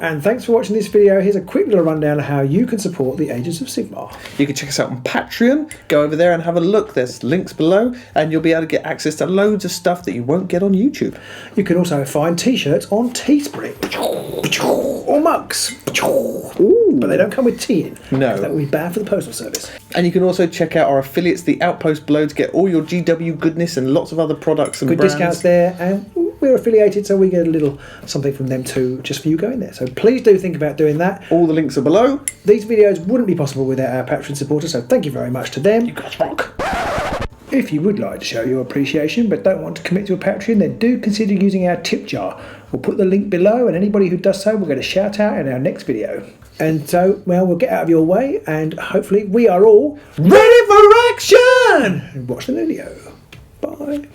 And thanks for watching this video. Here's a quick little rundown of how you can support the Agents of Sigmar. You can check us out on Patreon. Go over there and have a look. There's links below, and you'll be able to get access to loads of stuff that you won't get on YouTube. You can also find t-shirts on Teespring. Or mugs. Ooh. But they don't come with tea in. No. That would be bad for the postal service. And you can also check out our affiliates, the Outpost below, to get all your GW goodness and lots of other products and good brands. Discounts there, and we're affiliated, so we get a little something from them too, just for you going there. So please do think about doing that. All the links are below. These videos wouldn't be possible without our Patreon supporters, so thank you very much to them. You guys rock. If you would like to show your appreciation but don't want to commit to a Patreon, then do consider using our tip jar. We'll put the link below, and anybody who does so will get a shout out in our next video. And so, well, we'll get out of your way, and hopefully we are all ready for action! And watch the video. Bye.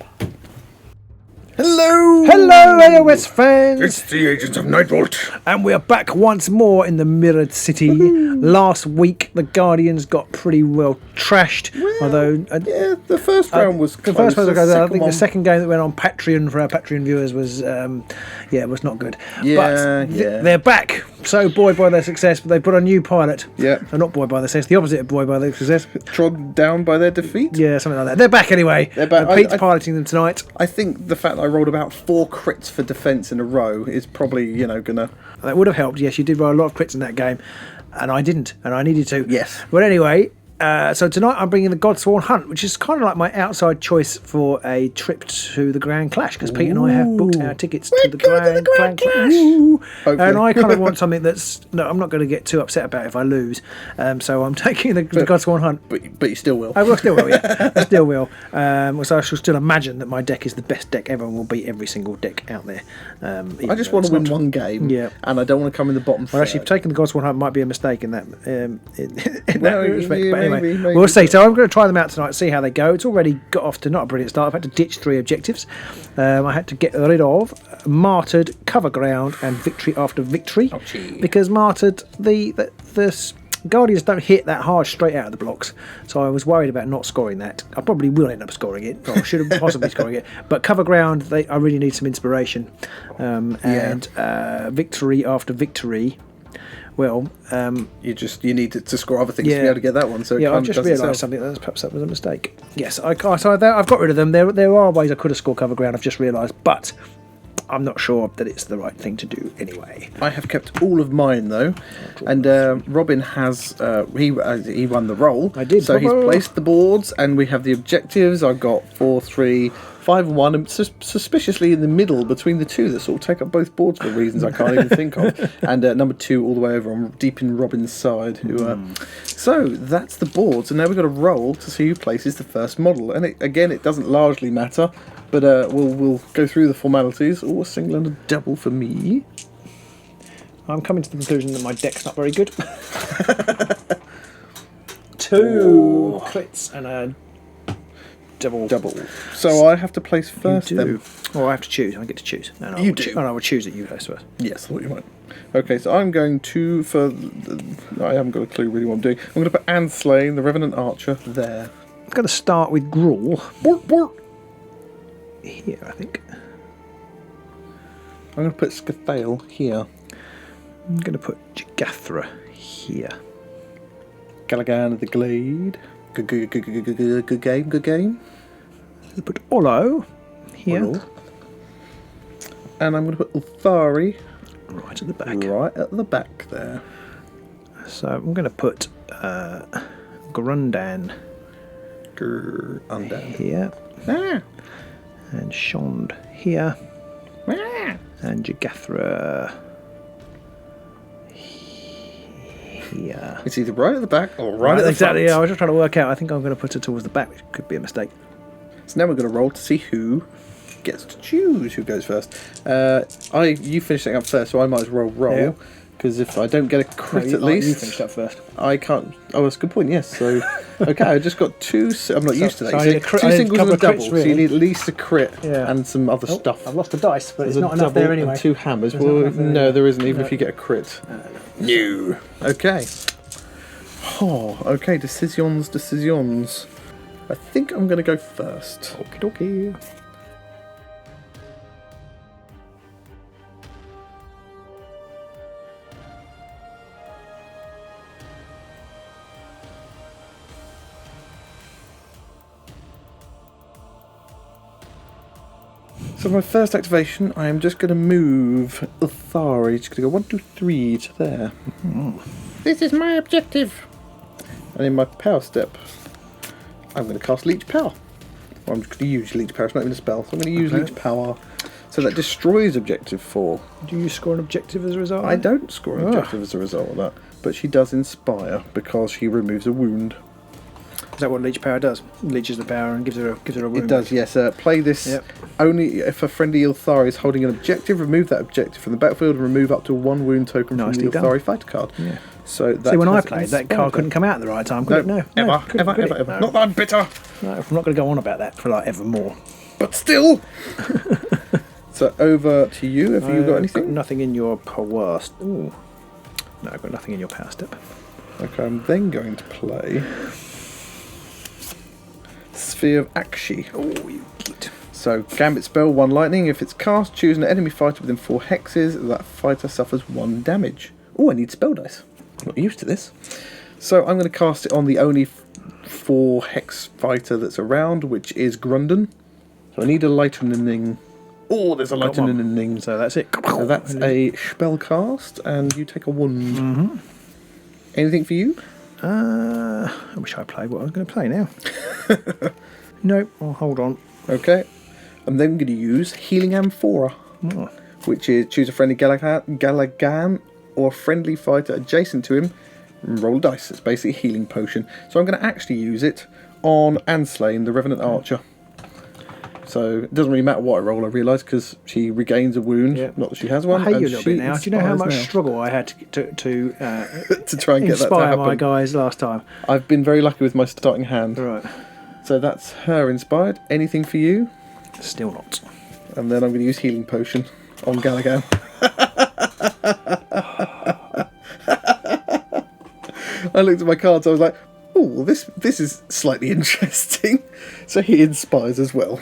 Hello! Hello, AOS fans! It's the Agents of Nightvault. And we are back once more in the Mirrored City. Last week, the Guardians got pretty well trashed. Well, although yeah, the first round was close. The first round was close. I think one... the second game that went on Patreon for our Patreon viewers was, it was not good. Yeah, but they're back. So buoyed by their success, but they put a new pilot. Yeah. So not buoyed by their success, the opposite of buoyed by their success. Trod down by their defeat? Yeah, something like that. They're back anyway. They're back. Pete's piloting them tonight. I think the fact that I rolled about 4 crits for defence in a row is probably, gonna... That would have helped. Yes, you did roll a lot of crits in that game, and I didn't, and I needed to. Yes. But anyway, so tonight I'm bringing the Godsworn Hunt, which is kind of like my outside choice for a trip to the Grand Clash, because Pete and I have booked our tickets to the Grand Clash. And I kind of want something that's... No, I'm not going to get too upset about it if I lose. So I'm taking the Godsworn Hunt. But you still will. I will, still will, yeah. I still will. So I shall still imagine that my deck is the best deck ever and will beat every single deck out there. I just want to win one game, and I don't want to come in the bottom third. Well, actually, taking the Godsworn Hunt might be a mistake in that, in that respect. Yeah, But anyway, maybe. we'll see. So I'm going to try them out tonight, see how they go. It's already got off to not a brilliant start. I've had to ditch 3 objectives. I had to get rid of Martyred, Cover Ground, and Victory After Victory. Because Martyred, the Guardians don't hit that hard straight out of the blocks, so I was worried about not scoring that. I probably will end up scoring it, or should have possibly scoring it. But Cover Ground, I really need some inspiration. And Victory After Victory, well... you need to score other things to be able to get that one. So I've just realised something. Perhaps that was a mistake. Yes, I've got rid of them. There are ways I could have scored Cover Ground, I've just realised, but... I'm not sure that it's the right thing to do anyway. I have kept all of mine though, and Robin has he won the roll. I did. So he's placed the boards, and we have the objectives. I've got 4, 3, 5, and 1, and suspiciously in the middle between the two that sort of take up both boards for reasons I can't even think of. And number 2 all the way over on deep in Robin's side. So that's the boards, and now we've got to roll to see who places the first model. And it doesn't largely matter. But we'll go through the formalities. Oh, a single and a double for me. I'm coming to the conclusion that my deck's not very good. 2 crits and a double. So I have to place first then. Or I have to choose. I get to choose. No, you do. I would choose it. You first. Yes, I thought you might. Okay, so I'm going to, I haven't got a clue really what I'm doing. I'm going to put Anslain, the Revenant Archer, there. I'm going to start with Gruul. Bork, bork. Here, I think. I'm going to put Scathale here. I'm going to put Jagathra here. Gallaghan of the Glade. Good game. I'll put Ollo here. Ollo. And I'm going to put Ylthari right at the back. Right at the back there. So I'm going to put Grundan here. And Shond here. And Jagathra here. It's either right at the back or right at the exactly, front. Yeah, I was just trying to work out. I think I'm going to put it towards the back, which could be a mistake. So now we're going to roll to see who gets to choose who goes first. You finished it up first, so I might as well roll. Because if I don't get a crit at least... You finished up first. I can't... Oh, that's a good point, yes. So, okay, I just got 2... I'm not used to that. So So 2 singles and a double, crits, really. so you need at least a crit and some other stuff. I've lost a dice, but There's it's not enough there anyway. And 2 hammers. Well, no, there isn't, even if you get a crit. No. Okay. Oh, okay, decisions. I think I'm going to go first. Okie dokie. So my first activation, I am just going to move Ylthari. Just going to go 1, 2, 3 to there. This is my objective. And in my power step, I'm going to cast Leech Power. Well, I'm just going to use Leech Power. It's not even a spell. So I'm going to use Leech Power. So that destroys objective 4. Do you score an objective as a result? I don't score an objective as a result of that. But she does inspire because she removes a wound. Is that what Leech Power does? Leeches the power and gives her a wound. It does, yes. Play this only if a friendly Ylthari is holding an objective. Remove that objective from the battlefield and remove up to 1 wound token from the Ylthari fighter card. Yeah. So that see, when I played, that card couldn't come out at the right time, could it? No, ever. No. Not that I'm bitter. No, I'm not going to go on about that for like ever more. But still. So over to you. Have you got anything? Got nothing in your power. Ooh. No, I've got nothing in your power step. Okay, I'm then going to play Sphere of Akshi. Oh, you git. So, Gambit spell, 1 lightning. If it's cast, choose an enemy fighter within 4 hexes. That fighter suffers 1 damage. Oh, I need spell dice. I'm not used to this. So, I'm going to cast it on the only 4 hex fighter that's around, which is Grundon. So, I need a lightning. Oh, there's a lightning. So that's it. So that's a spell cast, and you take a wound. Mm-hmm. Anything for you? I wish I played what I was going to play now. Nope, well, hold on. Okay. I'm then going to use Healing Amphora, which is choose a friendly Galagan or friendly fighter adjacent to him, and roll dice. It's basically a healing potion. So I'm going to actually use it on Anslain, the Revenant Archer. So it doesn't really matter what I roll, I realise, because she regains a wound. Yeah. Not that she has one. I hate you a little bit now. Do you know how much struggle I had to to try and get that to inspire happen? My guys last time? I've been very lucky with my starting hand. Right. So that's her inspired. Anything for you? Still not. And then I'm going to use Healing Potion on Galagan. I looked at my cards, I was like, oh, this is slightly interesting. So he inspires as well.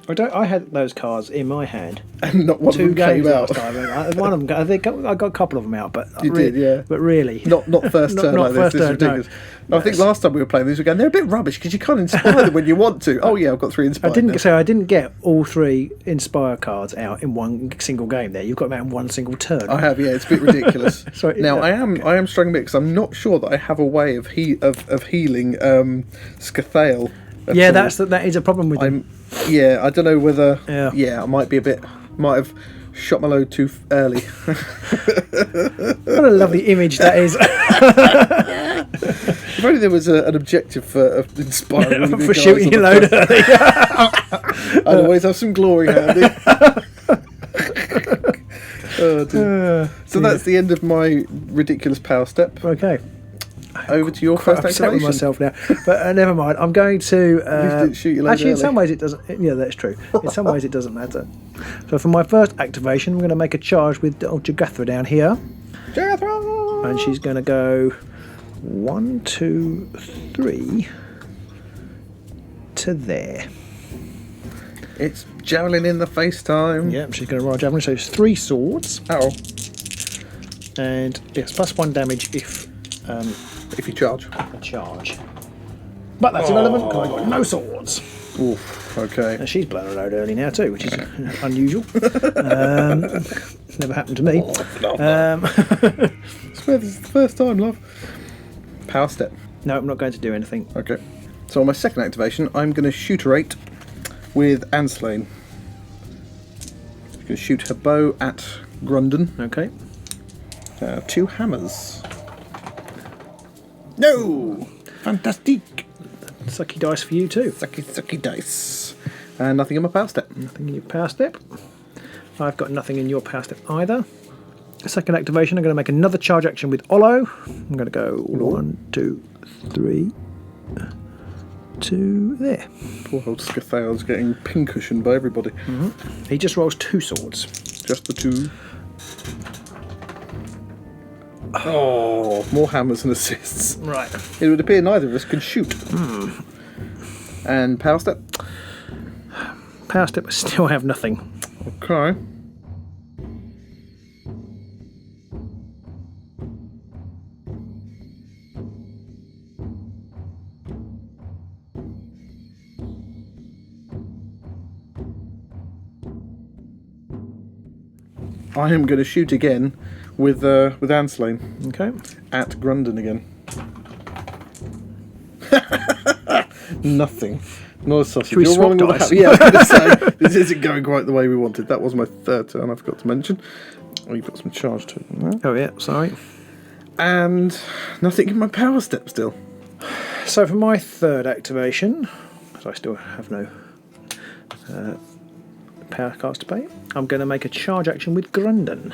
I had those cards in my hand. And not one of them came out. Last time. One of them, I got a couple of them out, but you did, yeah. But really, not first turn not like first this. This is ridiculous. No. I think last time we were playing these again, they're a bit rubbish because you can't inspire them when you want to. Oh yeah, I've got 3 inspired. I didn't get all 3 inspire cards out in one single game. There, you've got them out in one single turn. I have, yeah. It's a bit ridiculous. Sorry, now I am struggling a bit because I'm not sure that I have a way of healing Scathale. Yeah, that is a problem with them. Yeah, I don't know whether. Yeah, I might have shot my load too early. What a lovely image that is. If only there was an objective for inspiring for shooting your load early. I'd always have some glory handy. Oh, dear. So that's the end of my ridiculous power step. Okay. Over to your first activation. I'm with myself now, but never mind. I'm going to shoot your load actually. early. In some ways, it doesn't. Yeah, that's true. In some ways, it doesn't matter. So for my first activation, I'm going to make a charge with old Jagathra down here. Jagathra! And she's going to go 1, 2, 3 to there. It's javelin in the face time. Yep, she's going to roll a javelin. So it's 3 swords. Ow. And yes, +1 damage if you charge. A charge. But that's irrelevant because I've got no swords. Oof, okay. And she's blown her load early now too, which is unusual. It's never happened to me. I swear this is the first time, love. Power step. No, I'm not going to do anything. Okay. So on my second activation, I'm going to shooterate with Anslain. I'm going to shoot her bow at Grundon. Okay. 2 hammers. No! Fantastic! Sucky dice for you too. Sucky dice. And nothing in my power step. Nothing in your power step. I've got nothing in your power step either. Second activation, I'm going to make another charge action with Olo. I'm going to go 1, 2, 3 to there. Poor old Scathale's getting pincushioned by everybody. Mm-hmm. He just rolls 2 swords. Just the 2. Oh, more hammers and assists. Right. It would appear neither of us can shoot. And power step? Power step, I still have nothing. Okay. I am going to shoot again with Anslane Okay. at Grundon again. Nothing. Not a sausage. Should we You're swap rolling with a dice? yeah, I was going to say, this isn't going quite the way we wanted. That was my third turn, I forgot to mention. Oh, you've got some charge to it there. Oh, yeah, sorry. And nothing in my power step still. So for my third activation, because I still have no power cards to play, I'm going to make a charge action with Grundon.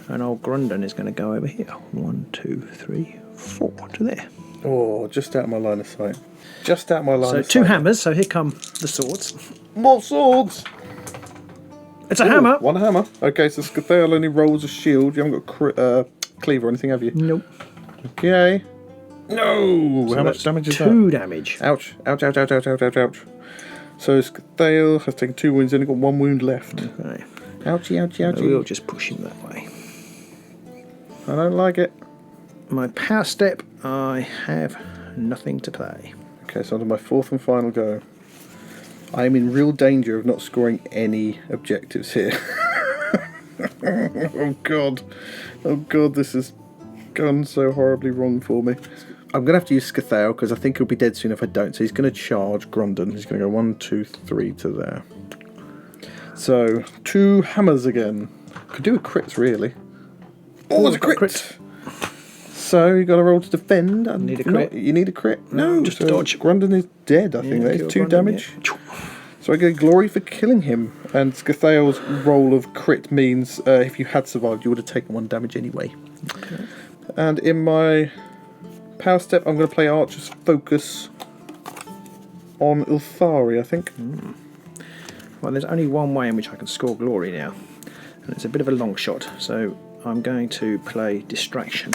And old Grundon is going to go over here. 1, 2, 3, 4 to there. Oh, just out of my line of sight. Just out of my line So of sight. 2 hammers, so here come the swords. More swords! It's a hammer. One hammer. Okay, so Scathale only rolls a shield. You haven't got cleave or anything, have you? Nope. Okay. No! So How much that's damage is 2 that? damage. Ouch. Ouch, ouch, ouch, ouch, ouch, ouch, ouch. So Scathale has taken 2 wounds, only got 1 wound left. Okay. Ouchie, ouchie, ouchie. We'll just push him that way. I don't like it. My power step, I have nothing to play. Okay, so on to my 4th and final go. I am in real danger of not scoring any objectives here. Oh god. Oh god, this has gone so horribly wrong for me. I'm going to have to use Scathale because I think he'll be dead soon if I don't. So he's going to charge Grundon. He's going to go 1, 2, 3 to there. So, 2 hammers again. Could do a crit, really. Oh, it's a crit! So, you got to roll to defend. And Need a crit? You need a crit? No, just so a dodge. Grundon is dead, I think. That kill is 2 Grundon, damage. yeah. So I get glory for killing him. And Scathale's roll of crit means if you had survived, you would have taken 1 damage anyway. Okay. And in my power step, I'm going to play Archer's Focus on Ylthari, I think. Well, there's only one way in which I can score glory now, and it's a bit of a long shot. So I'm going to play Distraction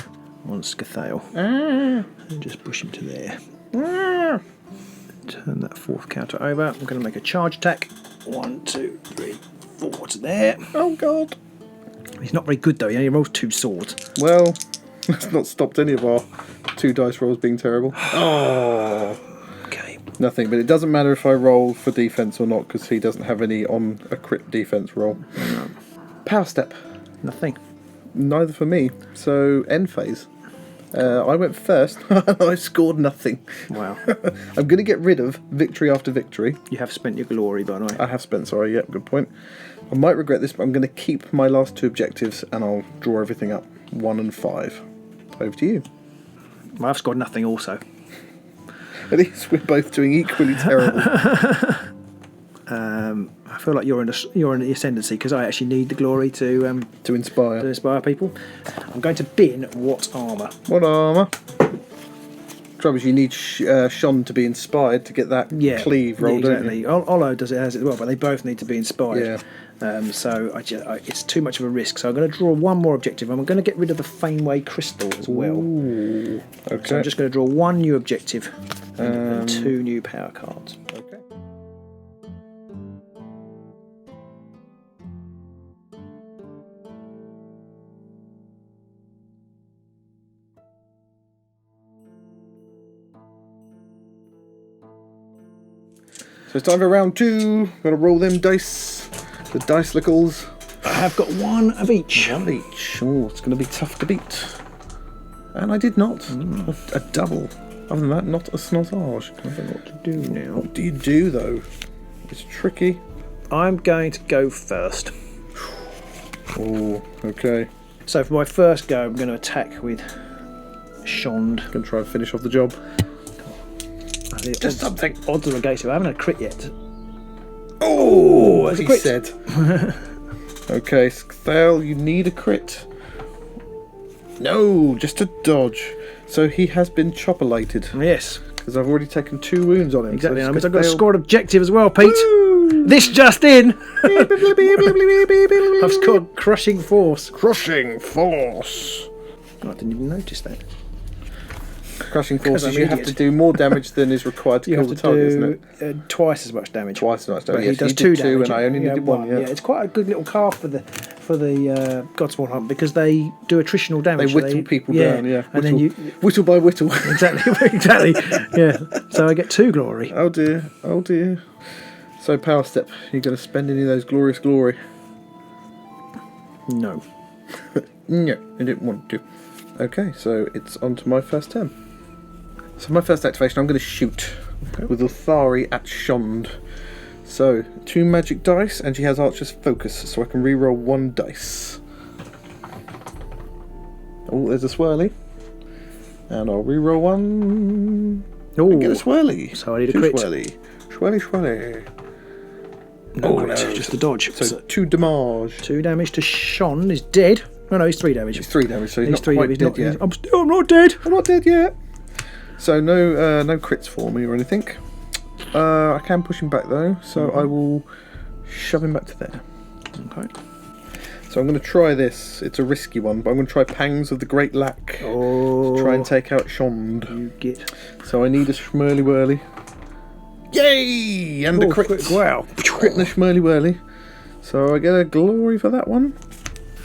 on Scathale. And just push him to there. Turn that 4th counter over. I'm going to make a charge attack. 1, 2, 3, 4 to there. Oh god. He's not very good though. He only rolls 2 swords. Well, that's not stopped any of our 2 dice rolls being terrible. Oh. Okay. Nothing, but it doesn't matter if I roll for defense or not because he doesn't have any on a crit defense roll. No. Power step. Nothing. Neither for me. So end phase. I went first and I scored nothing. Wow. I'm going to get rid of victory after victory. You have spent your glory, by the way. I have spent, sorry, yep, good point. I might regret this, but I'm going to keep my last 2 objectives and I'll draw everything up. 1 and 5. Over to you. Well, I've scored nothing also. At least we're both doing equally terrible. I feel like you're in the ascendancy because I actually need the glory to inspire. inspire people. I'm going to bin what armour. What armour? Trouble is you need Shon to be inspired to get that cleave rolled, yeah, don't exactly. you? Olo does it as well, but they both need to be inspired. Yeah. So it's too much of a risk. So I'm going to draw 1 more objective. I'm going to get rid of the Fameway Crystal as well. Ooh, okay. So I'm just going to draw 1 new objective and 2 new power cards. Okay. So it's time for round 2. Got to roll them dice. The dice lickles. I have got 1 of each. 1 of each. Oh, it's going to be tough to beat. And I did not. A double. Other than that, not a snotage. I don't know what to do now. What do you do, though? It's tricky. I'm going to go first. Oh, okay. So for my first go, I'm going to attack with Shond. Going to try and finish off the job. Just something. Odds are against it. I haven't had a crit yet. Oh, that's a he crit. said. Okay, Scathale, you need a crit. No, just a dodge. So he has been choppolated. Yes. Because I've already taken 2 wounds on him. Exactly. So I've got a Scathale- scored objective as well, Pete. Woo! This just in. I've scored Crushing Force. Crushing Force. I didn't even notice that. Crushing Force I'm is an you have idiot. to do more damage than is required to You kill have the to target, isn't do it? twice as much damage. Twice as much But damage. he Yes, does you 2 did 2 damage. and I only needed 1, yeah. It's quite a good little card for the Godsworn hunt because they do attritional damage. They whittle people down, yeah. And then you Whittle by whittle. exactly. Yeah. So I get 2 glory. Oh dear, oh dear. So power step, you going to spend any of those glorious glory? No. No, I didn't want to. Okay, so it's on to my first turn. So my first activation, I'm going to shoot with Ylthari at Shond. So 2 magic dice, and she has Archer's Focus, so I can reroll 1 dice. Oh, there's a swirly. And I'll reroll 1. Oh, Get a swirly. So I need a 2 crit. swirly. Swirly. No, Oh, crit, no. just a dodge. So 2 damage. 2 damage to Shon is dead. No, he's 3 damage. It's 3 damage, so he's not 3 quite damage. dead yet. I'm not dead. I'm not dead yet. So no crits for me or anything. I can push him back though, so I will shove him back to there. Okay. So I'm going to try this. It's a risky one, but I'm going to try Pangs of the Great Lack Oh, to try and take out Shond. you get. So I need a Schmurly Whirly. Yay! And a crit. Wow. Crit and a Schmurly Whirly. So I get a glory for that one.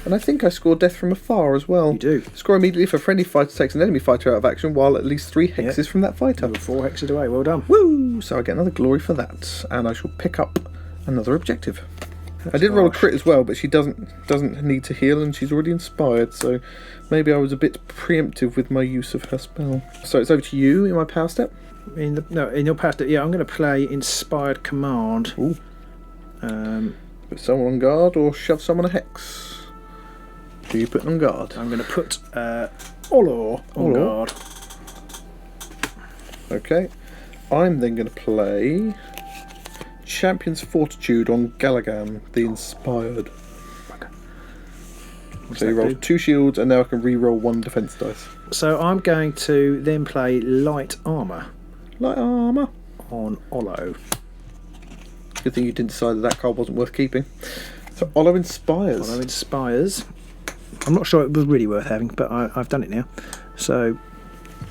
And I think I score Death from Afar as well. You do. Score immediately if a friendly fighter takes an enemy fighter out of action, while at least 3 hexes from that fighter. 4 hexes away. Well done. Woo! So I get another glory for that, and I shall pick up another objective. I did roll a crit as well, but she doesn't need to heal, and she's already inspired. So maybe I was a bit preemptive with my use of her spell. So it's over to you in my power step. In your past, yeah, I'm going to play Inspired Command. Ooh. Put someone on guard or shove someone a hex. Who are you putting on guard? I'm going to put Olor on guard. Okay. I'm then going to play Champion's Fortitude on Galagan, the Inspired. So you roll 2 shields, and now I can re-roll 1 defense dice. So I'm going to then play Light Armour Light armour. on Olo. Good thing you didn't decide that card wasn't worth keeping. So Olo Inspires. Olo Inspires. I'm not sure it was really worth having, but I've done it now. So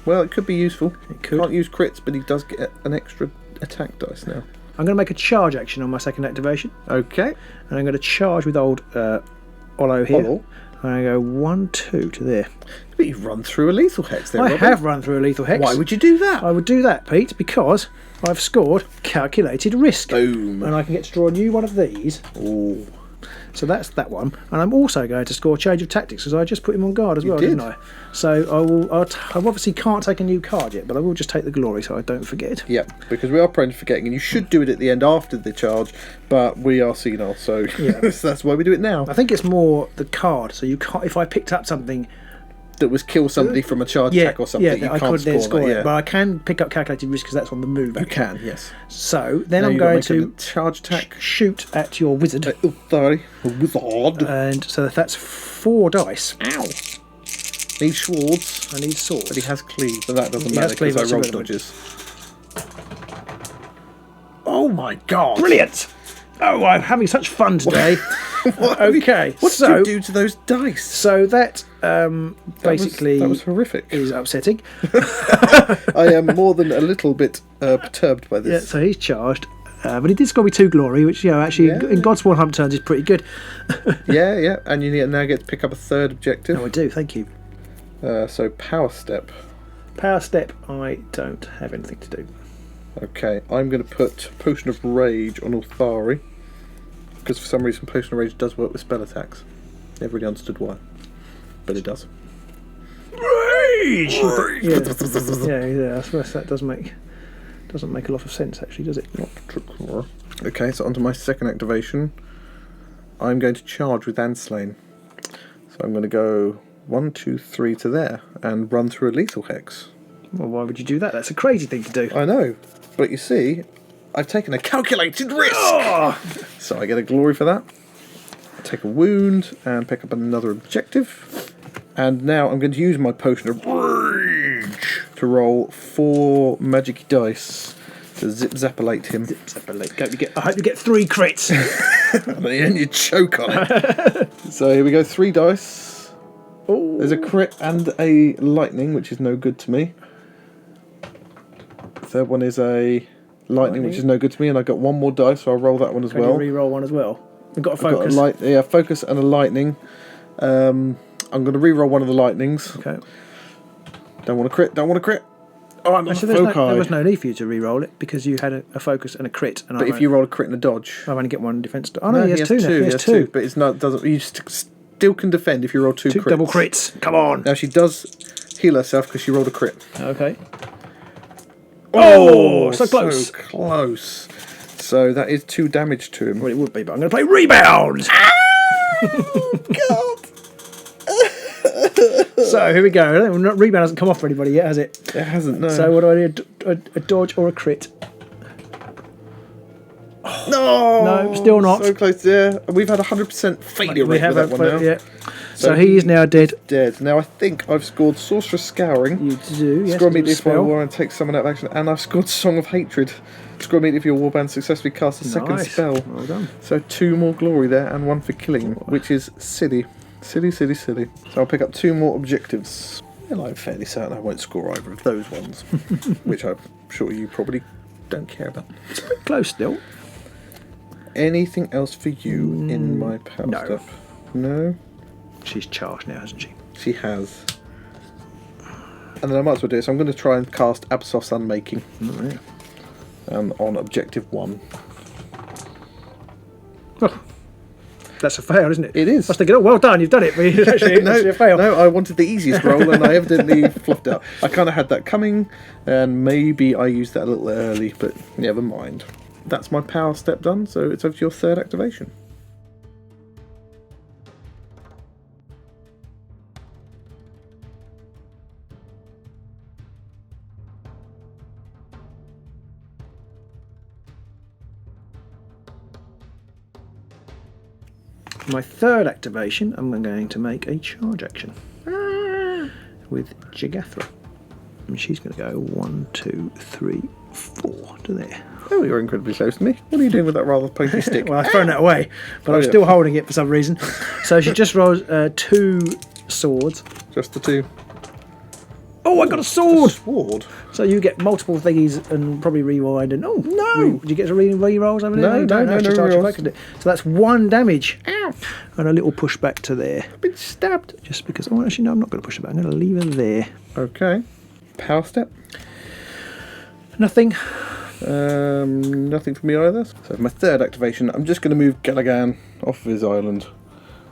Well, it could be useful. it could. Can't use crits, but he does get an extra attack dice now. I'm going to make a charge action on my second activation, Okay. and I'm going to charge with old Olo here. Olo. And I go 1-2 to there. But you've run through a lethal hex there, I Robin. have run through a lethal hex. Why would you do that? I would do that, Pete, because I've scored calculated risk. Boom. And I can get to draw a new one of these. Ooh. So that's that one. And I'm also going to score change of tactics, because I just put him on guard as well, did. didn't I? So I obviously can't take a new card yet, but I will just take the glory so I don't forget. Yeah, because we are prone to forgetting, and you should do it at the end after the charge, but we are senile, so so that's why we do it now. I think it's more the card. So you can't. If I picked up something That was kill somebody from a charge attack or something, you I can't could then score that. it. Yeah. But I can pick up calculated risk because that's on the move. You can, yes. So then Now I'm you've got going make a to charge attack. shoot at your wizard. Ylthari, a wizard. And so that's 4 dice. Ow. Needs swords, I need swords. but he has cleave, so that doesn't He matter has cleave, because I that's roll irrelevant. dodges. Oh my god! Brilliant! Oh, I'm having such fun today. Okay, What so did you do to those dice? so that basically that was horrific. is upsetting. I am more than a little bit perturbed by Yeah, this. so he's charged. But he did score me 2 glory, which, actually Yeah. in Godsworn Hump turns is pretty good. Yeah, and you now get to pick up a 3rd objective. Oh, I do, thank you. So power step. Power step, I don't have anything to do. Okay, I'm going to put Potion of Rage on Ylthari, because for some reason Potion of Rage does work with spell attacks. Never really understood why, but it does. Rage! Yeah, I suppose that doesn't make a lot of sense, actually, does it? Not particular. Okay, so onto my second activation. I'm going to charge with Anslain. So I'm going to go 1, 2, 3 to there and run through a lethal hex. Well, why would you do that? That's a crazy thing to do. I know, but you see, I've taken a calculated risk. So I get a glory for that. I take a wound and pick up another objective. And now I'm going to use my Potion of Rage to roll 4 magic dice to zip-zappalate him. I hope you get 3 crits. And then you choke on it. So here we go, 3 dice. Oh. There's a crit and a lightning, which is no good to me. The third one is a lightning, which is no good to me, and I got 1 more dice, so I'll roll that one as Can well. you re-roll one as well? I've got a I've focus. got a focus and a lightning. I'm going to re-roll one of the lightnings. Okay. Don't want to crit. Oh, I'm Actually, there was no need for you to re-roll it because you had a focus and a crit. And But if you roll a crit and a dodge, I've only get 1 defense. Oh no, he has 2 now. He has two. But it's not. Doesn't. You just still can defend if you roll two crits. Double crits. Come on. Now she does heal herself because she rolled a crit. Okay. Oh, so close. So close. So that is 2 damage to him. Well, it would be, but I'm going to play Rebound. God. So here we go. Rebound hasn't come off for anybody yet, has it? It hasn't, no. So what do I do? A dodge or a crit? No, still not. So close there. We've had 100% failure rate with that one now. Yeah. So he is now dead. Dead. Now I think I've scored Sorcerer's Scouring. You do, yes. Score immediately if my spell. war and take someone out of action. And I've scored Song of Hatred. Score immediately if your warband successfully casts a second Nice. spell. Well done. So 2 more glory there and 1 for killing, which is silly. Silly. So I'll pick up 2 more objectives. And I'm fairly certain I won't score either of those ones, which I'm sure you probably don't care about. It's a bit close still. Anything else for you in my power no. step? No? She's charged now, hasn't she? She has. And then I might as well do it. So I'm going to try and cast Absoth's Unmaking on objective 1. Oh, that's a fail, isn't it? It is. I was thinking, oh, well done, you've done it, but it's actually a fail. No, I wanted the easiest roll and I evidently fluffed out. I kind of had that coming and maybe I used that a little early, but never mind. That's my power step done, so it's over to your 3rd activation. My 3rd activation, I'm going to make a charge action with Jagathra. And she's going to go 1, 2, 3, 4 to there. Oh, you're incredibly close to me. What are you doing with that rather pointy stick? Well, I've thrown that away, but I'm still holding it for some reason. So she just rolls 2 swords. Just the 2. Oh, I got a sword! Sword? So you get multiple thingies and probably rewind and... Oh, No! Did you get to re-rolls over there? No, You don't. no, It's just no archer re-rolls. focus, isn't it? So that's 1 damage. Ow! And a little push back to there. I've been stabbed. Just because... Oh, actually, no, I'm not going to push it back. I'm going to leave her there. Okay. Power step? Nothing. Nothing for me either. So for my 3rd activation, I'm just going to move Gallaghan off of his island.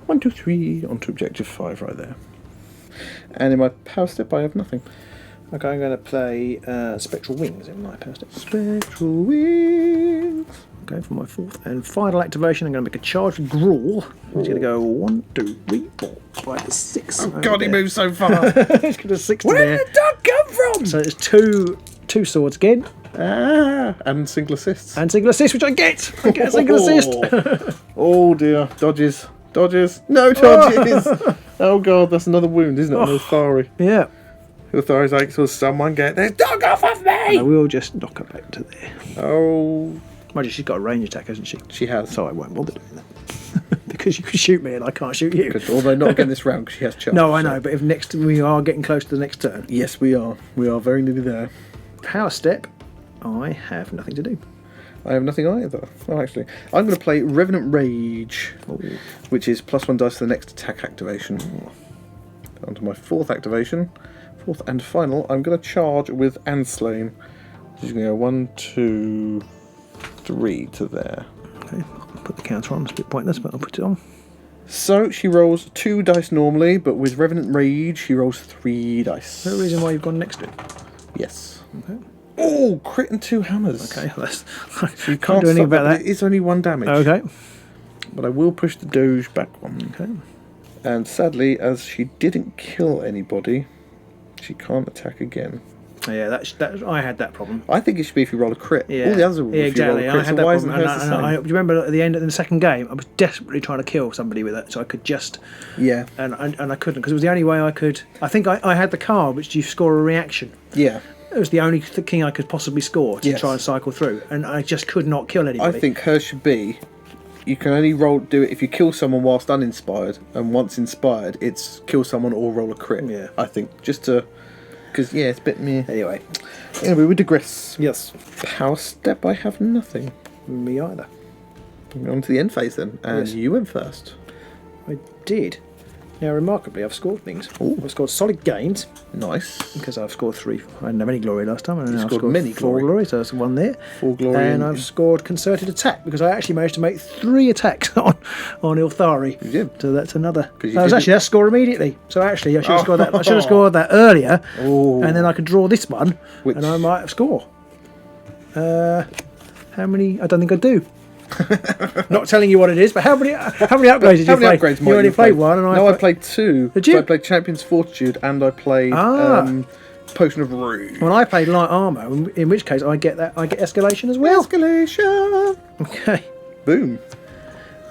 1, 2, 3 onto objective 5 right there. And in my power step, I have nothing. Okay, I'm going to play Spectral Wings in my power step. Spectral Wings. Okay, for my 4th and final activation, I'm going to make a charge with Grawl. He's going to go 1, 2, 3, 4, 5, 6. Oh God, he moves so fast. He's going to 6 to Where there. did the dog come from? So it's two swords again. And single assists. And single assist, which I get. I get a single assist. Oh dear. Dodges. No dodges. Oh God, that's another wound, isn't it? On Ylthari. Yeah. Ylthari's like, so someone get this dog off of me! I will just knock her back to there. Oh. Mind you, she's got a range attack, hasn't she? She has. So I won't bother doing that. Because you can shoot me and I can't shoot you. Although not again this round because she has charge. No, I know, but if next we are getting close to the next turn. Yes, we are. We are very nearly there. Power step, I have nothing to do. I have nothing either. Oh, actually, I'm going to play Revenant Rage, which is +1 dice to the next attack activation. On to my 4th activation. 4th and final, I'm going to charge with Anslain. She's going to go 1, 2, 3 to there. Okay, I'll put the counter on. It's a bit pointless, but I'll put it on. So she rolls 2 dice normally, but with Revenant Rage, she rolls 3 dice. Is there a reason why you've gone next to it? Yes. Okay. Oh, crit and 2 hammers. Okay, that's, You can't do anything stop about but that. It is only 1 damage. Okay. But I will push the Doge back 1. Okay. And sadly, as she didn't kill anybody, she can't attack again. Yeah, that I had that problem. I think it should be if you roll a crit. Yeah, All the others are yeah, if you roll exactly. a crit. I had So that why problem. isn't hers the same? Do you remember at the end of the second game, I was desperately trying to kill somebody with it, so I could just. Yeah. And I couldn't because it was the only way I could. I think I had the card which you score a reaction. Yeah. It was the only thing I could possibly score to Yes. try and cycle through, and I just could not kill anybody. I think hers should be. You can only do it if you kill someone whilst uninspired, and once inspired, it's kill someone or roll a crit. Yeah. I think just to, because yeah, it's a bit meh. Anyway. Anyway, we digress. Yes. Power step, I have nothing. Me either. On to the end phase then, and Yes. you went first. I did. Now, remarkably, I've scored things. Ooh. I've scored solid gains Nice. because I've scored 3. I didn't have any glory last time, and now I've scored scored many 4 glory, so that's 1 there. 4 glory. And I've scored concerted attack because I actually managed to make 3 attacks on Ylthari. You did. So that's another. you No, didn't- that's score immediately. So actually, I should have scored that. I should have scored that earlier, Oh. and then I could draw this one, Which- and I might have scored. How many? I don't think I do. Not telling you what it is, but how many upgrades did you play? Upgrades You only played one, and I played 2. Did you? So I played Champion's Fortitude and I played Potion of Rage. Well, I played light armor, in which case I get escalation as well. Escalation. Okay. Boom.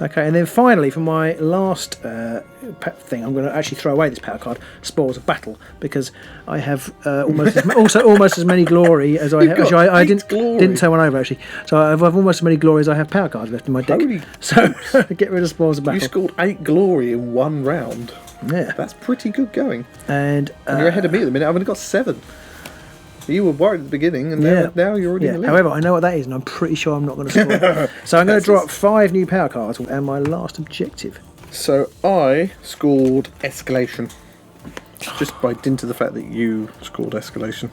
Okay, and then finally, for my last thing, I'm going to actually throw away this power card, Spoils of Battle, because I have almost as many glory as I have. got Actually, I 8 glory. didn't turn one over actually, so I've almost as many glory as I have power cards left in my deck. Holy So get rid of Spoils of Battle. You scored 8 glory in 1 round. Yeah, That's pretty good going. and And you're ahead of me at the minute. I've only got 7. You were worried at the beginning, and now you're already in the lead. However, I know what that is, and I'm pretty sure I'm not going to score. So I'm going to draw up 5 new power cards, and my last objective. So I scored escalation, just by dint of the fact that you scored escalation.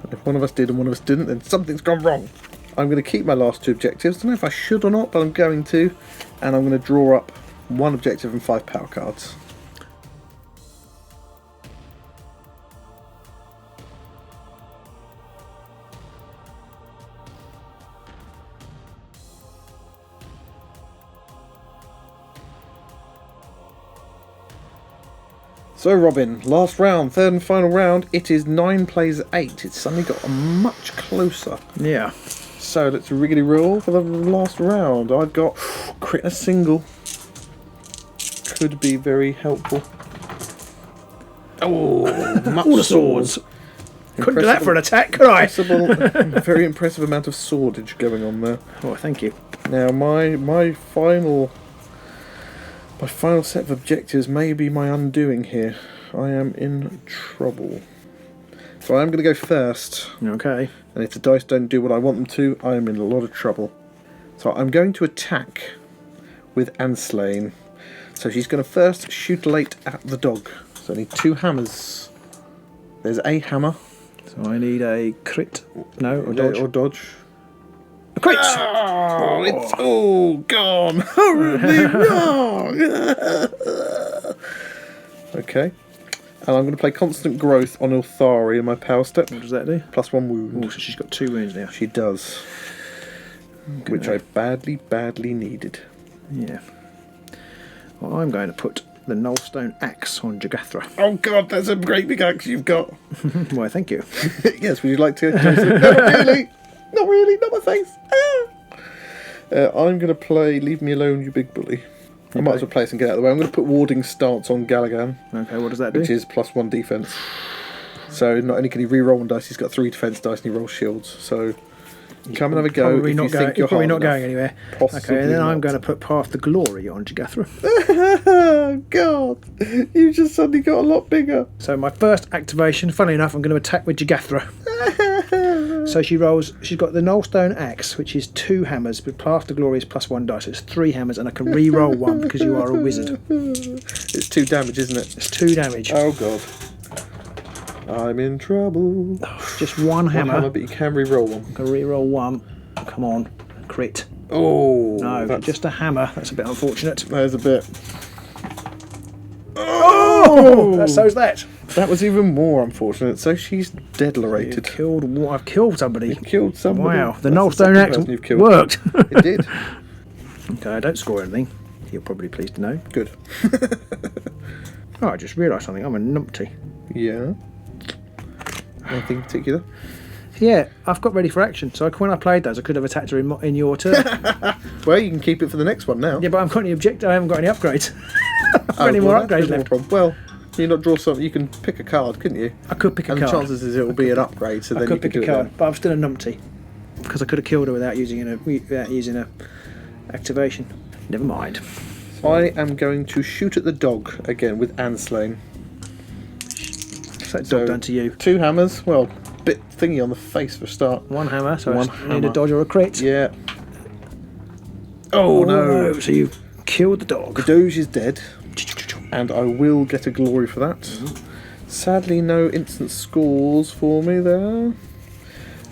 And if one of us did and one of us didn't, then something's gone wrong. I'm going to keep my last 2 objectives. I don't know if I should or not, but I'm going to. And I'm going to draw up 1 objective and 5 power cards. So Robin, last round, 3rd and final round. It is 9 plays 8. It's suddenly got much closer. Yeah. So let's riggedy roll for the last round. I've got crit a single. Could be very helpful. Oh, much All the swords. Couldn't do that for an attack, could I? Very impressive amount of swordage going on there. Oh, thank you. Now my final set of objectives may be my undoing here. I am in trouble. So I am going to go first. Okay. And if the dice don't do what I want them to, I am in a lot of trouble. So I'm going to attack with Anslain. So she's going to first shoot late at the dog. So I need 2 hammers. There's a hammer. So I need a crit. No, or dodge. Or dodge. A crit! Oh, it's all gone horribly wrong. Okay. And I'm going to play Constant Growth on Ylthari in my power step. What does that do? +1 wound. Oh, so she's got 2 wounds now. She does. Okay. Which I badly needed. Yeah. Well, I'm going to put the Nullstone Axe on Jagathra. Oh god, that's a great big axe you've got. Why, thank you. Yes, would you like to? No, not really, not my face. I'm going to play Leave Me Alone, You Big Bully. I might as well play this and get out of the way. I'm going to put Warding Stance on Gallaghan. Okay, what does that do? Which is +1 defense. So not only can he re-roll 1 dice, he's got 3 defense dice and he rolls shields. So come and have a go Probably if not you going, think you're probably hard not enough. going anywhere. Possibly Okay, and then I'm not. going to put Path to Glory on Jagathra. Oh god, you just suddenly got a lot bigger. So my first activation, funnily enough, I'm going to attack with Jagathra. So she's got the Nullstone Axe, which is 2 hammers, but Path to Glory is +1 dice. So it's 3 hammers, and I can re-roll 1 because you are a wizard. It's 2 damage, isn't it? It's 2 damage. Oh god. I'm in trouble. Just 1 hammer. But you can re-roll 1. I can re-roll 1. Come on, crit. Oh, No, that's just a hammer. That's a bit unfortunate. there's a bit. Oh, so's that. That was even more unfortunate. So she's dead-lerated. I've killed somebody. Killed somebody. Wow, the That's Nullstone second Axe person you've killed. worked. It did. Okay, I don't score anything. You're probably pleased to know. Good. Oh, I just realised something. I'm a numpty. Yeah. Anything in particular? Yeah, I've got ready for action. So when I played those, I could have attacked her in your turn. Well, you can keep it for the next one now. Yeah, but I've got any objective. I haven't got any upgrades. I've got any more that's upgrades no left. problem. Well, you not draw something. You can pick a card, couldn't you? I could pick a And card. the chances is it will be an upgrade. So I then could you can pick do a it card, then. but I'm still a numpty because I could have killed her without using a activation. Never mind. I am going to shoot at the dog again with Anslain. So it's dog down to you. 2 hammers. Well, bit thingy on the face for a start. 1 hammer, so One I need hammer. a dodge or a crit. Yeah. Oh no. no! So you killed the The dog. Doge is dead. and I will get a glory for that. Sadly, no instant scores for me there.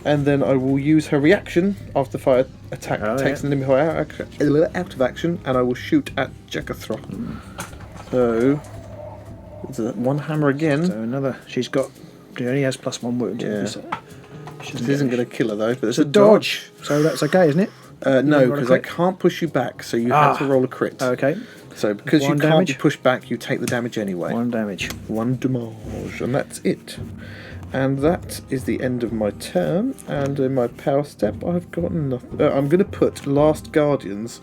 And then I will use her reaction after fire attack takes an enemy out of action, and I will shoot at Jekathra. So, is that one hammer again? So another. She only has +1 wound. Yeah. So This isn't going to kill her though, but it's a dodge. So that's okay, isn't it? No, because I can't push you back, so you have to roll a crit. Okay. So because you can't be pushed back, you take the damage anyway. 1 damage. 1 damage, and that's it. And that is the end of my turn. And in my power step, I've got nothing. I'm going to put Last Guardians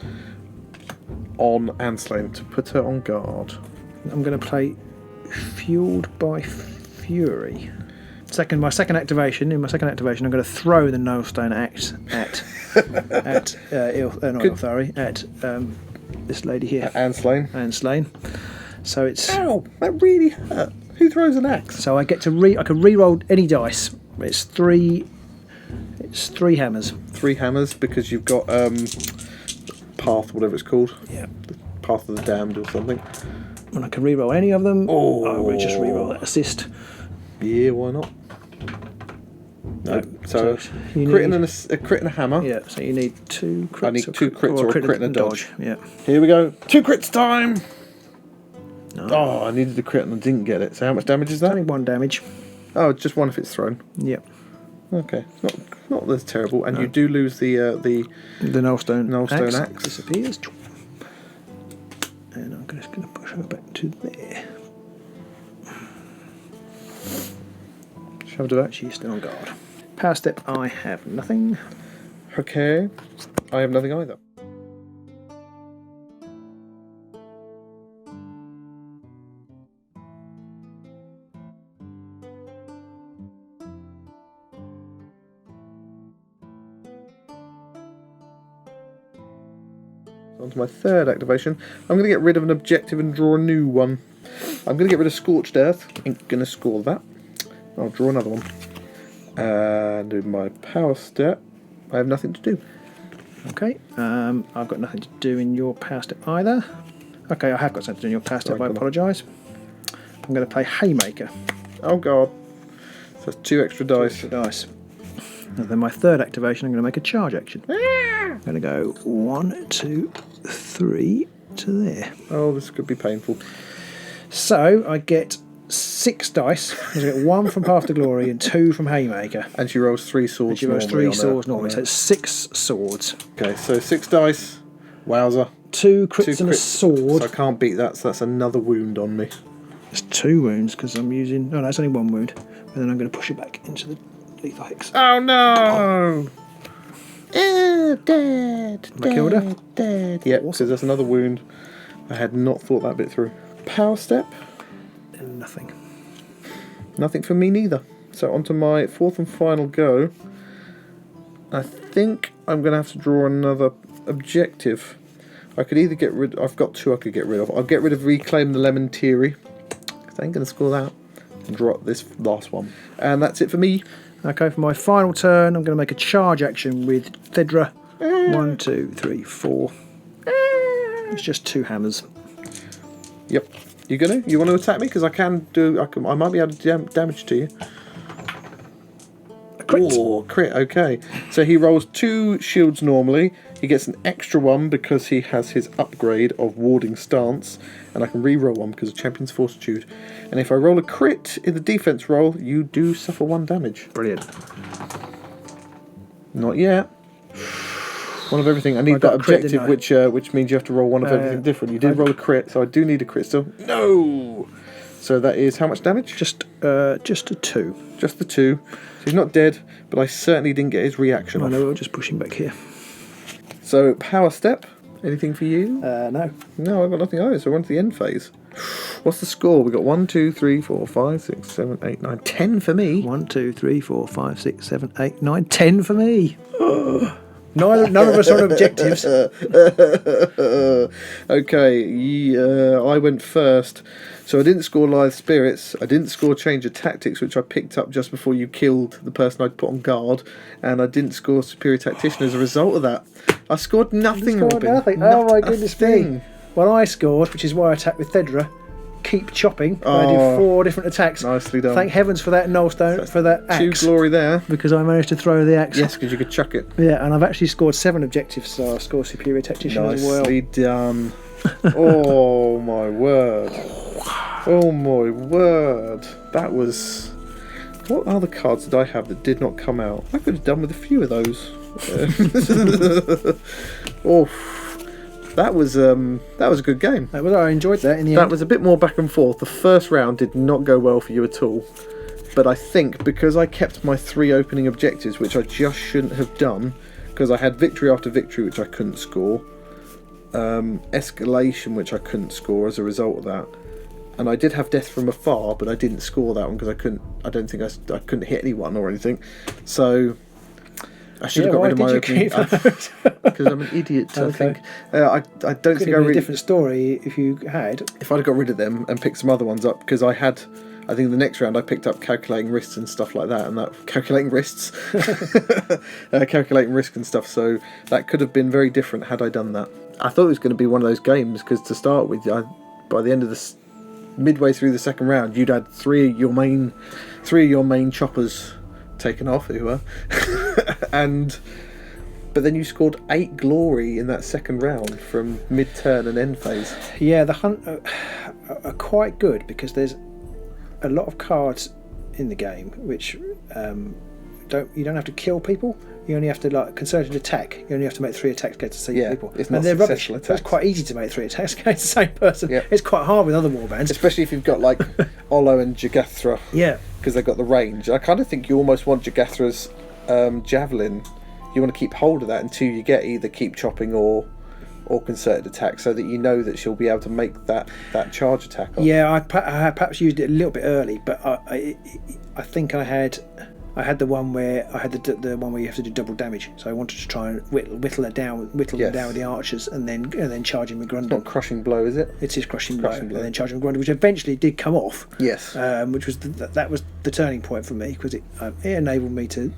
on Anslane to put her on guard. I'm going to play Fueled by Fury. My second activation. In my second activation, I'm going to throw the Nullstone axe at Ylthari, at this lady here, Anslane. So it's. Ow! That really hurt. Who throws an axe? So I get to I can re-roll any dice. It's 3 hammers. 3 hammers because you've got path, whatever it's called. Yeah. The Path of the Damned or something. And I can re-roll any of them. Oh. I will just re-roll that assist. Yeah, why not? No. So a crit and a hammer. Yeah. So you need 2 crits. I need 2 crits or a crit and a dodge. Yeah. Here we go. 2 crits time. No. Oh, I needed the crit and I didn't get it. So how much damage is that? Only 1 damage. Oh, just 1 if it's thrown. Yep. Okay, not that's terrible. And you do lose the Nullstone axe disappears. And I'm just going to push her back to there. Shall I do that? She's still on guard. Power step, I have nothing. Okay, I have nothing either. On to my third activation. I'm going to get rid of an objective and draw a new one. I'm going to get rid of Scorched Earth. Ain't going to score that. I'll draw another one. And in my power step, I have nothing to do. Okay, I've got nothing to do in your power step either. Okay, I have got something to do in your power step, I apologise. I'm going to play Haymaker. Oh god. So that's 2 extra dice. 2 extra dice. And then my third activation, I'm going to make a charge action. I'm going to go 1, 2, 3 to there. Oh, this could be painful. So I get 6 dice. I get 1 from Path to Glory and 2 from Haymaker. And she rolls 3 swords. And she rolls 3 swords normally. So it's 6 swords. Okay, so 6 dice. Wowzer. 2 crits and a sword. So I can't beat that, so that's another wound on me. It's 2 wounds because I'm using. No, that's only 1 wound. And then I'm going to push it back into the lethal hex. Oh no! Oh, dead. Matilda? Dead. Yeah, because that's another wound. I had not thought that bit through. Power step? And nothing. Nothing for me neither. So on to my 4th and final go. I think I'm going to have to draw another objective. I could either get rid. I've got 2 I could get rid of. I'll get rid of Reclaim the Lemon Teary. Because I ain't going to score that. And draw up this last one. And that's it for me. Okay, for my final turn, I'm going to make a charge action with Theddra. 1, 2, 3, 4. It's just 2 hammers. Yep. You want to attack me? Because I might be able to damage to you. A crit. Oh, crit. Okay. So he rolls 2 shields normally. He gets an extra 1 because he has his upgrade of Warding Stance, and I can re-roll 1 because of Champion's Fortitude. And if I roll a crit in the defense roll, you do suffer 1 damage. Brilliant. Not yet. 1 of everything. I need that objective, which means you have to roll 1 of everything different. You did roll a crit, so I do need a crit still. No. So that is how much damage? Just a 2. Just the 2. So he's not dead, but I certainly didn't get his reaction off. No, we're just pushing back here. So power step. Anything for you? No. No, I've got nothing either. So we're on to the end phase. What's the score? We've got 1, 2, 3, 4, 5, 6, 7, 8, 9, 10 for me. 1, 2, 3, 4, 5, 6, 7, 8, 9, 10 for me. None of us are on objectives. Okay, I went first. So I didn't score Lithe Spirits. I didn't score Change of Tactics, which I picked up just before you killed the person I'd put on guard. And I didn't score Superior Tactician as a result of that. I scored nothing, Robin. Nothing. Oh my goodness me. Well, I scored, which is why I attacked with Theddra, keep chopping. I did 4 different attacks. Nicely done. Thank heavens for that Nullstone, for that axe. 2 glory there. Because I managed to throw the axe. Yes, because you could chuck it. Yeah, and I've actually scored 7 objectives, so I scored Superior Tactician as well. Nicely done. Oh my word. Oh my word. That was... What other cards did I have that did not come out? I could have done with a few of those. Oh, that was a good game. I enjoyed that in the end. That was a bit more back and forth. The first round did not go well for you at all. But I think because I kept my 3 opening objectives, which I just shouldn't have done, because I had victory after victory, which I couldn't score, escalation, which I couldn't score as a result of that, and I did have death from afar, but I didn't score that one because I couldn't. I don't think I couldn't hit anyone or anything. So I should have got rid of my opening because I'm an idiot. Okay. I think I don't think I really. A different story if you had. If I'd have got rid of them and picked some other ones up, because I think the next round I picked up calculating wrists and stuff like that, and that calculating wrists, calculating risk and stuff. So that could have been very different had I done that. I thought it was going to be one of those games because to start with, by the end of this, midway through the second round, you'd had 3 of your main choppers taken off, but then you scored 8 glory in that second round from mid-turn and end phase. Yeah, the hunt are quite good because there's a lot of cards in the game which you don't have to kill people. You only have to concerted attack. You only have to make 3 attacks against the same people. It's not and they're rubbish. attacks. So it's quite easy to make 3 attacks against the same person. Yeah. It's quite hard with other warbands, especially if you've got like Olo and Jagathra. Yeah, because they've got the range. I kind of think you almost want Jagathra's javelin. You want to keep hold of that until you get either keep chopping or concerted attack, so that you know that she'll be able to make that charge attack off. Yeah, I perhaps used it a little bit early, but I think I had the one where I had the one where you have to do double damage. So I wanted to try and whittle them down with the archers, and then charge him with Grundle. It's not crushing blow, is it? It is crushing blow, and then charging with Grundle, which eventually did come off. Yes. Which was that was the turning point for me, because it enabled me to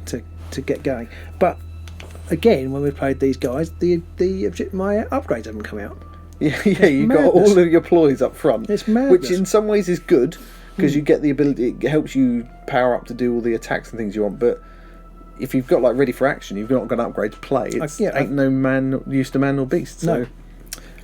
get going. But again, when we played these guys, my upgrades haven't come out. Yeah, you got all of your ploys up front. It's madness. Which in some ways is good, because you get the ability. It helps you power up to do all the attacks and things you want. But if you've got ready for action, you've not got an upgrade to play. Ain't no man used to man or beast. So no.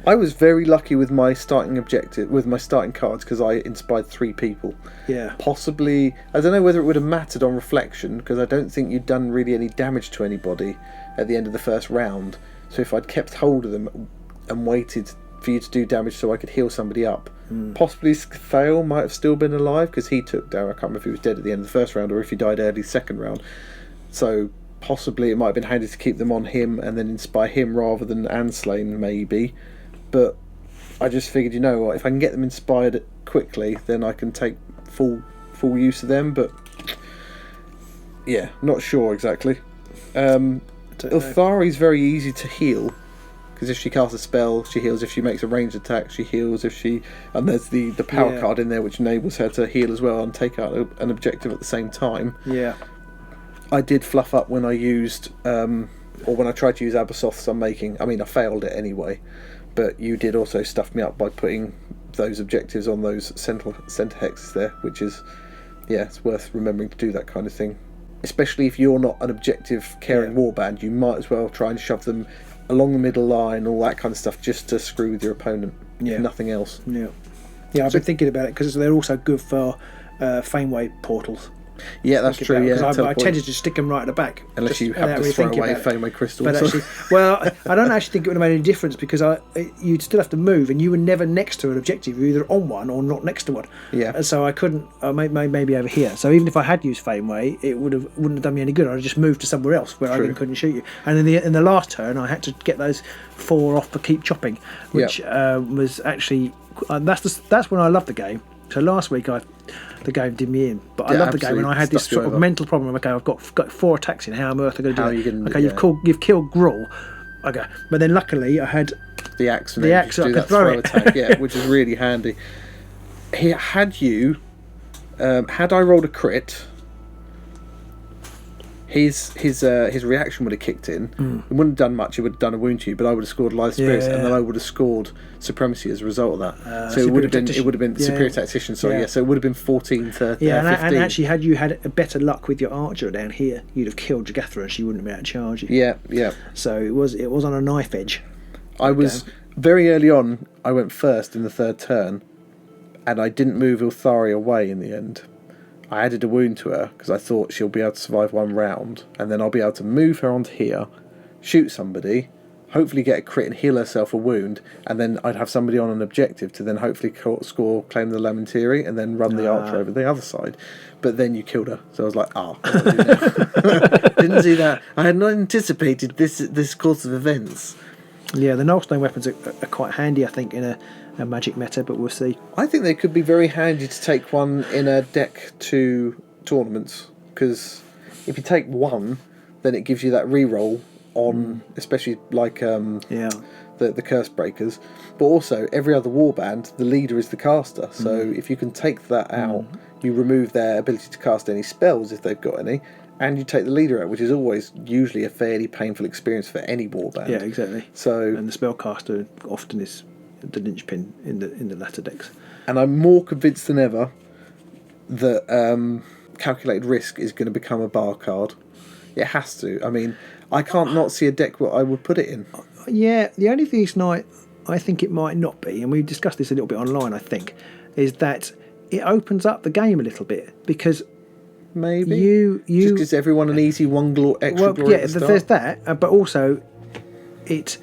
I was very lucky with my starting objective, with my starting cards, because I inspired 3 people. Yeah. Possibly, I don't know whether it would have mattered on reflection, because I don't think you'd done really any damage to anybody at the end of the first round. So if I'd kept hold of them and waited for you to do damage so I could heal somebody up, possibly Thale might have still been alive, because he took down. I can't remember if he was dead at the end of the first round or if he died early second round. So possibly it might have been handy to keep them on him and then inspire him rather than Anslain, maybe. But I just figured, if I can get them inspired quickly, then I can take full use of them. But yeah, not sure exactly. Ylthari is very easy to heal, because if she casts a spell, she heals. If she makes a ranged attack, she heals. And there's the power card in there, which enables her to heal as well and take out an objective at the same time. Yeah. I did fluff up when I used, or when I tried to use Abersoth's unmaking. I mean, I failed it anyway. But you did also stuff me up by putting those objectives on those centre hexes there, which is, it's worth remembering to do that kind of thing. Especially if you're not an objective caring warband, you might as well try and shove them along the middle line, all that kind of stuff, just to screw with your opponent. Yeah. Nothing else. Yeah. Yeah, I've been thinking about it, because they're also good for Fameway portals. Yeah, that's true. Because I tended to stick them right at the back, unless you have to throw away Fameway crystals. But actually, I don't actually think it would have made any difference, because you'd still have to move, and you were never next to an objective. You're either on one or not next to one. Yeah. And so I couldn't. Maybe over here. So even if I had used Fameway, it wouldn't have done me any good. I'd have just moved to somewhere else where I couldn't shoot you. And in the last turn, I had to get those 4 off for keep chopping, which was actually that's when I loved the game. So last week the game did me in, but I love the game, and I had this sort of mental problem. Okay, I've got 4 attacks in. How on earth am I going to do that? Okay, you've killed Gruul. Okay, but then luckily I had the axe. And the axe, I could throw attack, which is really handy. Had I rolled a crit, his reaction would have kicked in. It wouldn't have done much. It would have done a wound to you, but I would have scored Life Spirits, and then I would have scored Supremacy as a result of that. So it would have been Superior Tactician. Sorry, yeah. So it would have been 14 to 15. And actually, had you had a better luck with your archer down here, you'd have killed Jagathra, and she wouldn't have been able to charge you. Yeah. So it was on a knife edge. I was very early on. I went first in the third turn, and I didn't move Ylthari away in the end. I added a wound to her because I thought she'll be able to survive one round, and then I'll be able to move her onto here, shoot somebody, hopefully get a crit and heal herself a wound, and then I'd have somebody on an objective to then hopefully score, claim the Lamentiri, and then run the archer over the other side. But then you killed her, so I was like, didn't see that. I had not anticipated this course of events. Yeah, the nullstone weapons are quite handy, I think, in a magic meta, but we'll see. I think they could be very handy to take one in a deck to tournaments, because if you take one, then it gives you that reroll on, especially like the curse breakers. But also, every other warband, the leader is the caster, so if you can take that out, you remove their ability to cast any spells if they've got any, and you take the leader out, which is always usually a fairly painful experience for any warband. Yeah, exactly. So, and the spellcaster often is the linchpin in the latter decks. And I'm more convinced than ever that calculated risk is going to become a bar card. It has to. I mean, I can't not see a deck where I would put it in. Yeah, the only thing tonight I think it might not be, and we discussed this a little bit online, I think, is that it opens up the game a little bit, because maybe you just gives everyone an easy extra glory. Yeah, there's that, but also it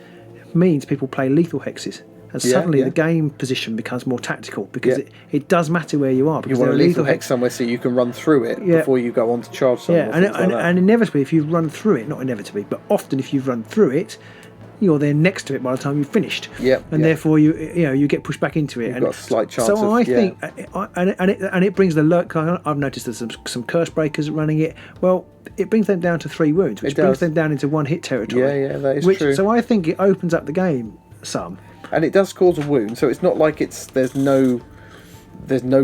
means people play lethal hexes. And suddenly the game position becomes more tactical, because it does matter where you are. Because you want a lethal hex somewhere so you can run through it before you go on to charge someone. Yeah, and inevitably, if you run through it, not inevitably, but often if you run through it, you're then next to it by the time you've finished. Therefore you get pushed back into it. You've got a slight chance. So I think, and it brings the lurk. I've noticed there's some curse breakers running it. Well, it brings them down to 3 wounds, which brings them down into 1 hit territory. Yeah, that is true. So I think it opens up the game some. And it does cause a wound, so it's not like there's no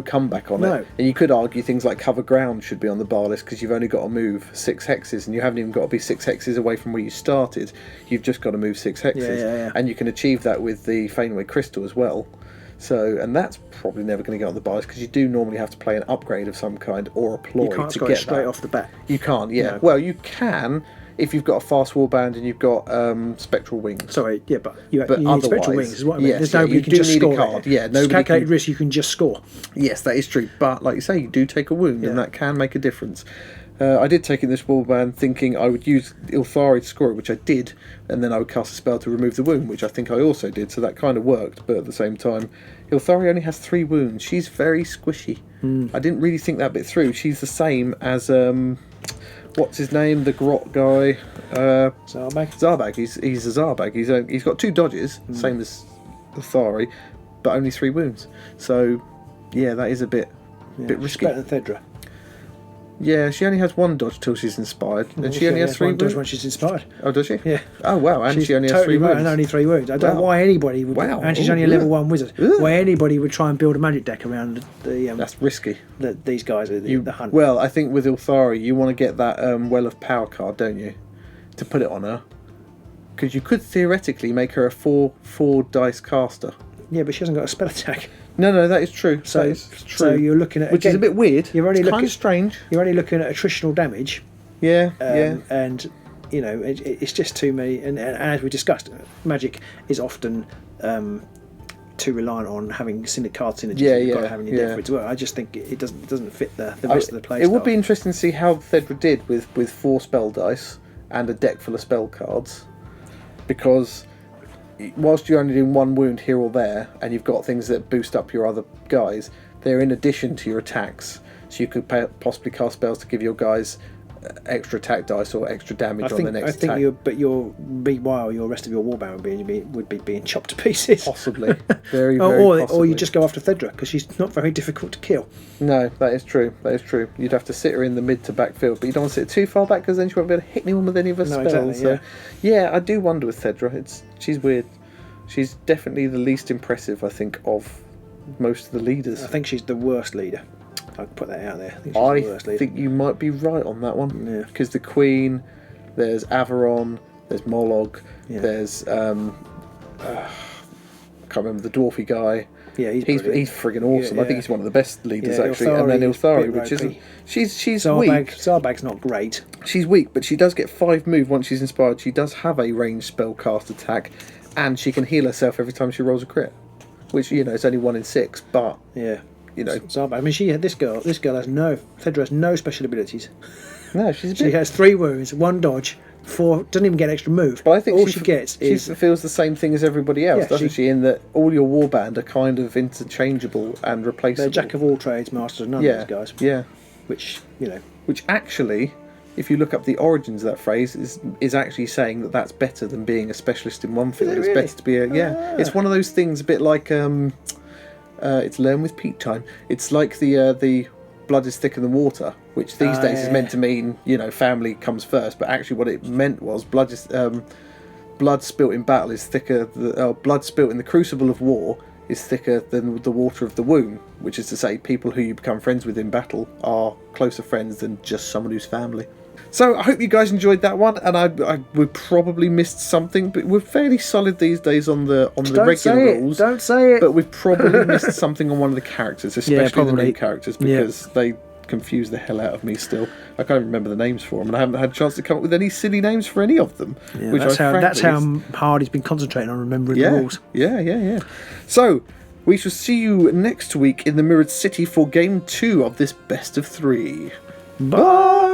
comeback on it. And you could argue things like cover ground should be on the bar list, because you've only got to move 6 hexes, and you haven't even got to be 6 hexes away from where you started. You've just got to move 6 hexes, and you can achieve that with the Fainway Crystal as well. So, and that's probably never going to get on the bar list, because you do normally have to play an upgrade of some kind or a ploy to get to get straight off the bat. You can't. No. Well, you can. If you've got a fast warband and you've got spectral wings. Sorry, but you need spectral wings, is what I mean. Yes, there's nobody you can do just need score a card. Yeah, nobody calculated risk, you can just score. Yes, that is true. But like you say, you do take a wound, and that can make a difference. I did take in this warband thinking I would use Ylthari to score it, which I did, and then I would cast a spell to remove the wound, which I think I also did, so that kind of worked. But at the same time, Ylthari only has 3 wounds. She's very squishy. I didn't really think that bit through. She's the same as what's his name? The Grot guy. Zarbag. He's a Zarbag. He's got 2 dodges, same as Ylthari, but only 3 wounds. So, yeah, that is a bit risky. Better than Theddra. Yeah, she only has 1 dodge till she's inspired, and she only has 3 wounds. 1 dodge when she's inspired. Oh, does she? Yeah. Oh wow, and she's she only has totally 3 wounds. And only 3 wounds. I don't know why anybody would. Wow. And she's only a level 1 wizard. Why anybody would try and build a magic deck around the. That's risky. These guys are the hunt. Well, I think with Ylthari, you want to get that Well of Power card, don't you, to put it on her, because you could theoretically make her a 4 dice caster. Yeah, but she hasn't got a spell attack. No, that is true. So you're looking at, which is a bit weird. It's kind of strange. You're only looking at attritional damage. Yeah. And it's just too many. And as we discussed, Magic is often too reliant on having card synergies. You've got to have in your deck for it to work. I just think it doesn't fit the rest of the play. It would be interesting to see how Theddra did with 4 spell dice and a deck full of spell cards, because whilst you're only doing 1 wound here or there, and you've got things that boost up your other guys, they're in addition to your attacks. So you could possibly cast spells to give your guys extra attack dice or extra damage on the next attack. Meanwhile, your rest of your warband would be being chopped to pieces. Possibly, very possibly. Or you just go after Theddra, because she's not very difficult to kill. No, that is true. You'd have to sit her in the mid to back field, but you don't want to sit too far back, because then she won't be able to hit anyone with any of her spells. Exactly, yeah, I do wonder with Theddra. She's weird. She's definitely the least impressive, I think, of most of the leaders. I think she's the worst leader. I'll put that out there. I think, she's the worst leader. think you might be right on that one. Yeah. Because the Queen, there's Averon, there's Moloch, Yeah. there's I can't remember the dwarfy guy. Yeah, he's friggin' awesome. Yeah, I think he's one of the best leaders Yeah, actually. And then Ylthari is Ylthari, a bit which isn't. ropey. She's weak. Zarbag's not great. She's weak, but she does get 5 move once she's inspired. She does have a ranged spell cast attack, and she can heal herself every time she rolls a crit. Which, you know, it's only 1 in 6, but Yeah. you know. Zarbag. I mean, this girl has no. Theddra has no special abilities. No, she's a She bit. has 3 wounds, 1 dodge, 4. Doesn't even get extra move. But I think all she gets she is. feels the same thing as everybody else, Yeah, doesn't she? In that all your warband are kind of interchangeable and replaceable. They're jack of all trades, master of none. yeah, These guys. yeah. Which you know. Which actually, if you look up the origins of that phrase, is actually saying that that's better than being a specialist in one field. it It's really? better to be a It's one of those things, a bit like it's learn with peak time. It's like the blood is thicker than water, which these days is meant to mean, you know, family comes first, but actually what it meant was blood spilt in battle is thicker. Blood spilt in the crucible of war is thicker than the water of the womb, which is to say people who you become friends with in battle are closer friends than just someone who's family. So I hope you guys enjoyed that one, and I we probably missed something, but we're fairly solid these days on the regular rules. Don't say it. But we've probably missed something on one of the characters, especially the new characters, because they confuse the hell out of me still. I can't even remember the names for them, and I haven't had a chance to come up with any silly names for any of them. Yeah, which that's how hard he's been concentrating on remembering the rules. Yeah. So, we shall see you next week in the Mirrored City for Game 2 of this best of 3. Bye!